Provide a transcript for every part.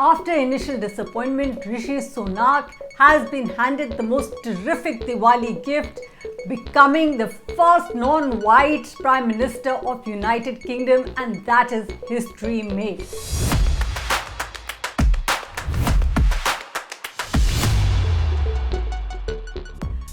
After initial disappointment, Rishi Sunak has been handed the most terrific Diwali gift, becoming the first non-white Prime Minister of United Kingdom, and that is history made.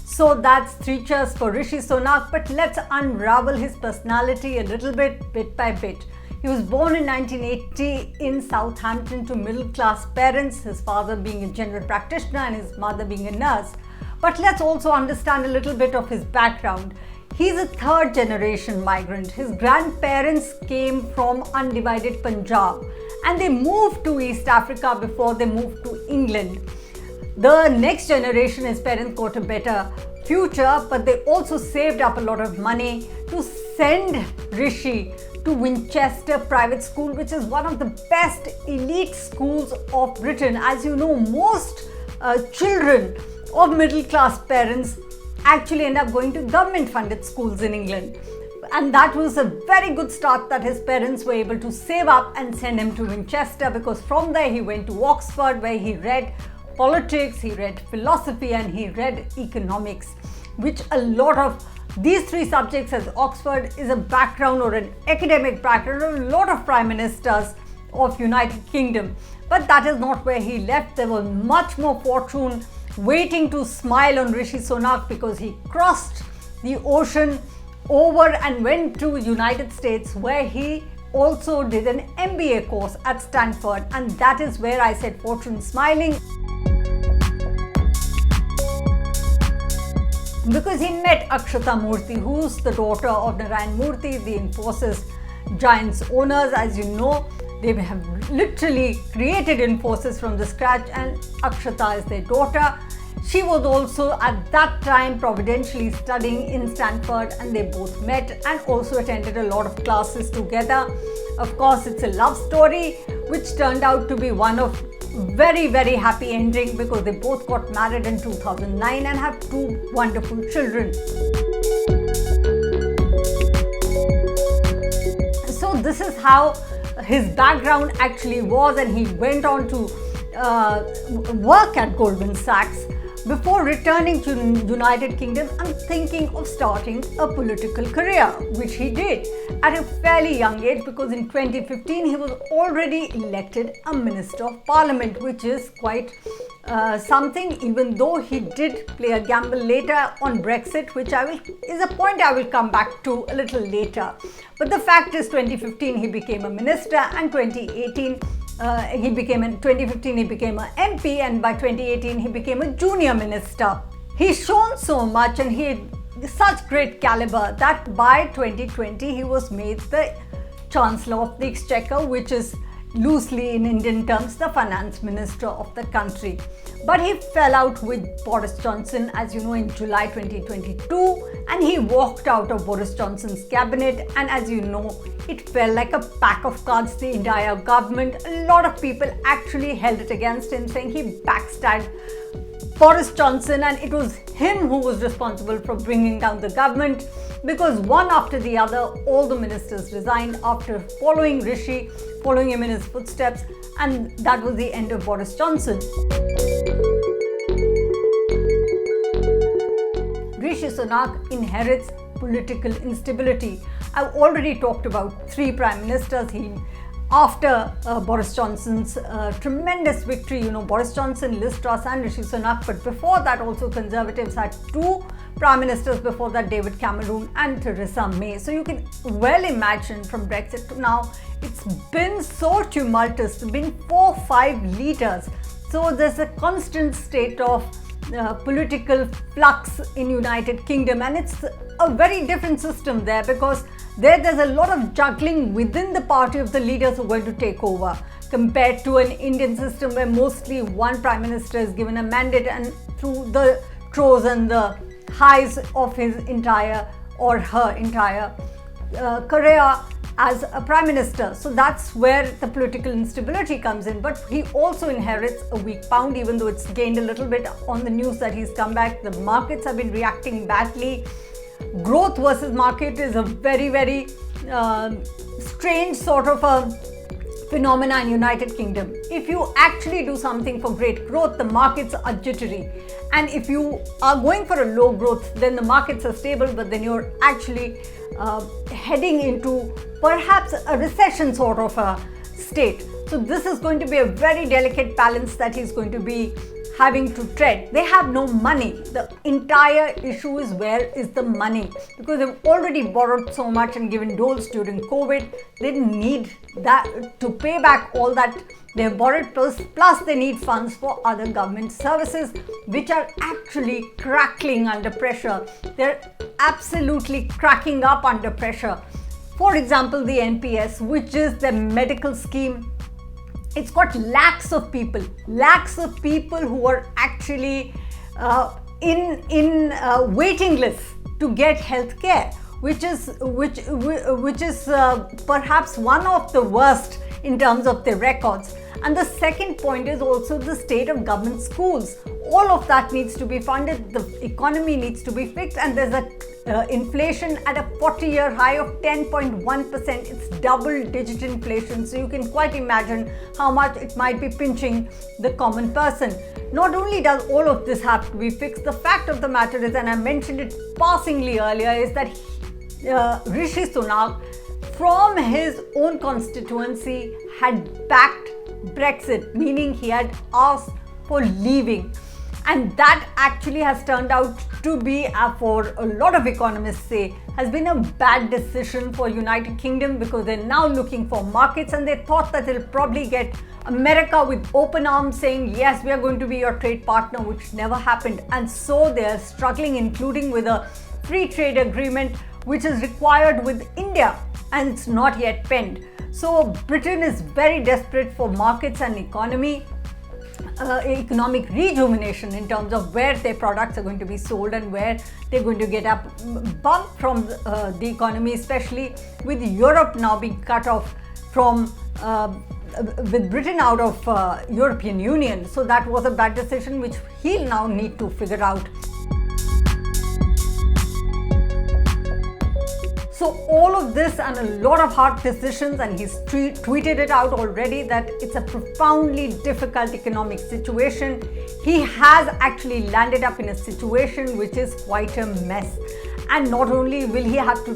So that's 3 cheers for Rishi Sunak, but let's unravel his personality a little bit by bit. He was born in 1980 in Southampton to middle-class parents, his father being a general practitioner and his mother being a nurse. But let's also understand a little bit of his background. He's a third-generation migrant. His grandparents came from undivided Punjab and they moved to East Africa before they moved to England. The next generation, his parents got a better future, but they also saved up a lot of money to send Rishi to Winchester Private School, which is one of the best elite schools of Britain. As you know, most children of middle class parents actually end up going to government funded schools in England. And that was a very good start that his parents were able to save up and send him to Winchester, because from there he went to Oxford, where he read politics, he read philosophy, and he read economics, which a lot of these 3 subjects at Oxford is a background or an academic background of a lot of prime ministers of United Kingdom. But that is not where he left. There was much more fortune waiting to smile on Rishi Sunak, because he crossed the ocean over and went to United States, where he also did an MBA course at Stanford, and that is where I said fortune smiling. Because he met Akrita Murthy, who's the daughter of Narayan Murthy, the Infosys Giants owners. As you know, they have literally created Infosys from the scratch, and Akrita is their daughter. She was also at that time providentially studying in Stanford, and they both met and also attended a lot of classes together. Of course, it's a love story which turned out to be one of very happy ending, because they both got married in 2009 and have 2 wonderful children. So this is how his background actually was, and he went on to work at Goldman Sachs before returning to United Kingdom and thinking of starting a political career, which he did at a fairly young age, because in 2015 he was already elected a Minister of Parliament, which is quite something, even though he did play a gamble later on Brexit, which is a point I will come back to a little later. But the fact is, 2015 he became a minister, and 2015 he became an MP, and by 2018 he became a junior minister. He's shown so much and he had such great caliber that by 2020 he was made the Chancellor of the Exchequer, which is loosely in Indian terms the finance minister of the country. But he fell out with Boris Johnson, as you know, in July 2022, and he walked out of Boris Johnson's cabinet, and as you know, it fell like a pack of cards, the entire government. A lot of people actually held it against him, saying he backstabbed Boris Johnson, and it was him who was responsible for bringing down the government, because one after the other, all the ministers resigned after following him in his footsteps, and that was the end of Boris Johnson. Rishi Sunak inherits political instability. I've already talked about 3 prime ministers. After Boris Johnson's tremendous victory, Boris Johnson, Liz Truss and Rishi Sunak, but before that also Conservatives had 2 prime ministers before that, David Cameron and Theresa May. So you can well imagine from Brexit to now, it's been so tumultuous. There have been 4-5 leaders. So there's a constant state of political flux in United Kingdom, and it's a very different system there, because there's a lot of juggling within the party of the leaders who are going to take over, compared to an Indian system where mostly one prime minister is given a mandate, and through the throes and the highs of his entire or her entire career as a prime minister. So that's where the political instability comes in. But he also inherits a weak pound, even though it's gained a little bit on the news that he's come back. The markets have been reacting badly. Growth versus market is a very strange sort of a phenomena in United Kingdom. If you actually do something for great growth, the markets are jittery. And if you are going for a low growth, then the markets are stable, but then you're actually heading into perhaps a recession sort of a state. So this is going to be a very delicate balance that he's going to be having to tread. They have no money. The entire issue is, where is the money? Because they've already borrowed so much and given doles during COVID. They need that to pay back all that they've borrowed, plus they need funds for other government services, which are actually crackling under pressure. They're absolutely cracking up under pressure. For example, the NPS, which is the medical scheme, it's got lakhs of people who are actually in waiting lists to get health care, which is perhaps one of the worst in terms of their records. And the second point is also the state of government schools. All of that needs to be funded. The economy needs to be fixed, and there's a inflation at a 40-year high of 10.1%. It's double-digit inflation, so you can quite imagine how much it might be pinching the common person. Not only does all of this have to be fixed, the fact of the matter is, and I mentioned it passingly earlier, is that Rishi Sunak, from his own constituency, had backed Brexit, meaning he had asked for leaving. And that actually has turned out to be, for a lot of economists say, has been a bad decision for United Kingdom, because they're now looking for markets, and they thought that they'll probably get America with open arms saying, yes, we are going to be your trade partner, which never happened. And so they're struggling, including with a free trade agreement, which is required with India, and it's not yet penned. So Britain is very desperate for markets and economic rejuvenation in terms of where their products are going to be sold and where they're going to get a bump from the economy, especially with Europe now being cut off from with Britain out of European Union. So that was a bad decision, which he'll now need to figure out. So all of this and a lot of hard decisions, and he's tweeted it out already, that it's a profoundly difficult economic situation. He has actually landed up in a situation which is quite a mess. And not only will he have to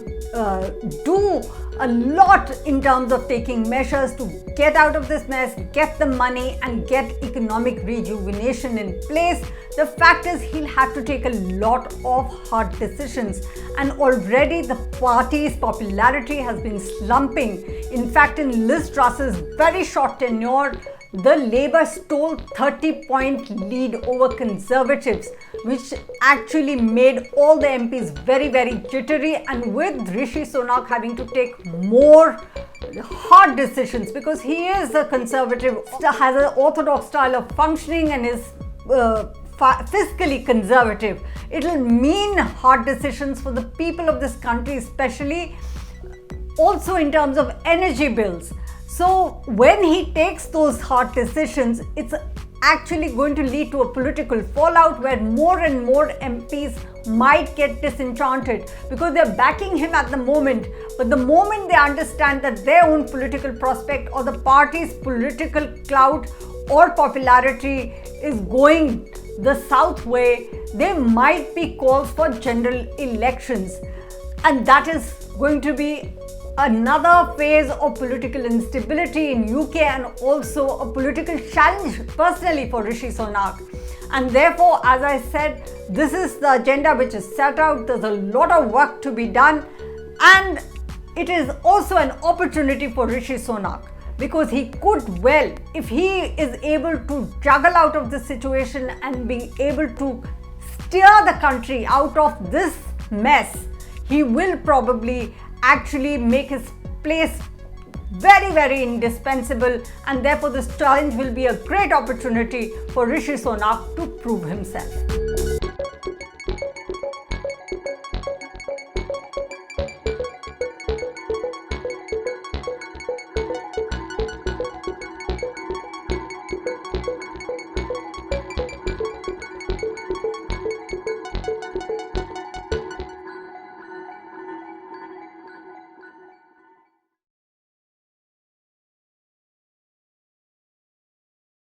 do a lot in terms of taking measures to get out of this mess, get the money and get economic rejuvenation in place, the fact is he'll have to take a lot of hard decisions. And already the party's popularity has been slumping. In fact, in Liz Truss's very short tenure, the Labour stole 30-point lead over Conservatives, which actually made all the MPs very, very jittery, and with Rishi Sunak having to take more hard decisions, because he is a Conservative, has an orthodox style of functioning and is fiscally conservative. It'll mean hard decisions for the people of this country, especially also in terms of energy bills. So when he takes those hard decisions, it's actually going to lead to a political fallout where more and more MPs might get disenchanted, because they're backing him at the moment. But the moment they understand that their own political prospect or the party's political clout or popularity is going the south way, there might be calls for general elections. And that is going to be another phase of political instability in UK, and also a political challenge personally for Rishi Sunak. And therefore, as I said, this is the agenda which is set out. There's a lot of work to be done, and it is also an opportunity for Rishi Sunak, because he could well, if he is able to juggle out of this situation and being able to steer the country out of this mess, he will probably actually make his place very, very indispensable, and therefore this challenge will be a great opportunity for Rishi Sunak to prove himself.